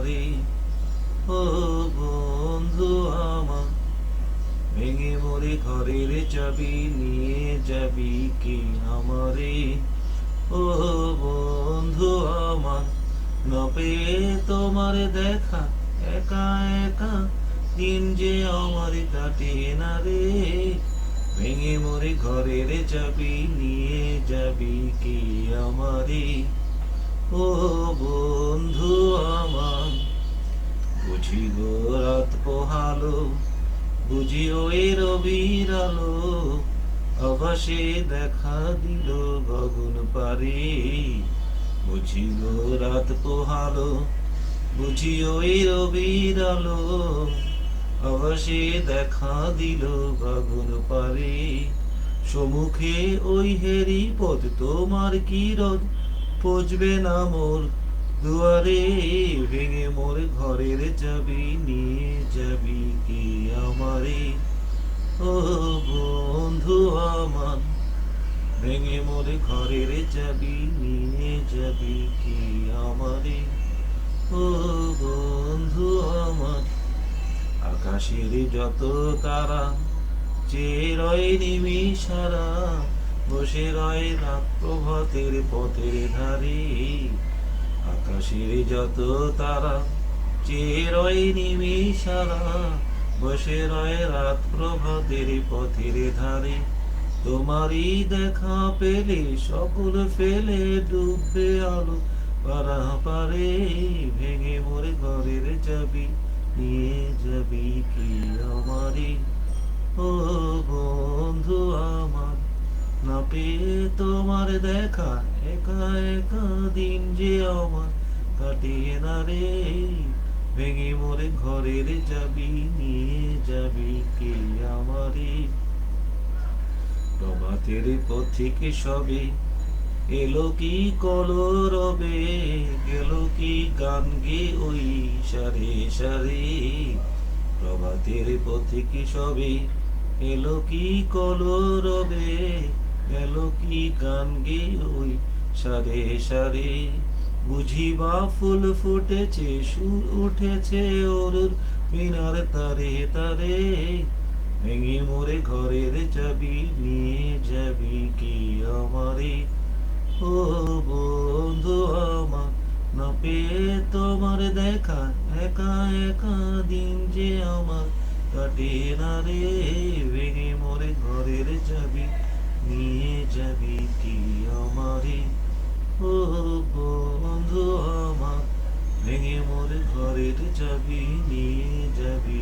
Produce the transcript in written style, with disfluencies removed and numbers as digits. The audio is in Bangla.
আমারে, ও বন্ধু আমার, ভেঙে মোরে ঘরের চাবি নিয়ে যাবি কি আমারে, ও বন্ধু আমার, না পেয়ে তোমার দেখা, একা একা দিন যে আমার কাটে না রে, ভেঙে মোরে ঘরের চাবি নিয়ে যাবি কি আমারে, ও বন্ধু আমার। বুঝি গো রাত পোহালো, বুঝি ওই রবির আলো, আকাশে দেখা দিল গগন পারে, বুঝি গো রাত পোহালো, বুঝি ওই রবির আলো, আকাশে দেখা দিল গগন পারে, সম্মুখে ওই হেরি পথ, তোমার কি রোদ পচবে না মোর দুয়ারে, ভেঙে মোর ঘরের চাবি নিয়ে যাবি কি আমারে, ও বন্ধু আমার, ভেঙে মোর ঘরের চাবি নিয়ে যাবি কি আমারে, ও বন্ধু আমার। আকাশের যত তারা চেয়ে রয় নিমিষারা, বসে রয় রাত প্রভাতের পথের ধারে, আকাশের যত তারা চেয়ে রয় নিমিষারা, বসে রয় রাত প্রভাতের পথের ধারে, তোমারই দেখা পেলে সকল ফেলে ডুববে আলো পারে, ভেঙে মোরে ঘরের চাবি নিয়ে যাবি কি আমারে, ও বন্ধু আমার, না পেয়ে তোমার দেখা, একা একা দিন যে আমার কাটে না রে, ভেঙে মোরে ঘরের চাবি নিয়ে যাবি কে আমারে, প্রভাতের পথিকে সবে এলো কি কলরবে, গেল কি গান গে ওই সারে সারে, প্রভাতের পথিকে সবে এলো কি কলরবে, গেল কি গান গে ওই সারে সারে, বুঝিবা ফুল ফুটেছে সুর উঠেছে ওর মিনার তারে তারে, ভেঙে মোরে ঘরের চাবি নিয়ে যাবি কি আমারে, ও বন্ধু আমার, না পেয়ে তোমার দেখা, একা একা দিন যে আমার কাটে না রে, ভেঙে মোরে ঘরের চাবি নিয়ে যাবি কি আমারে, ও বন্ধু আমার, ভেঙে মোরে ঘরের চাবি নিয়ে যাবি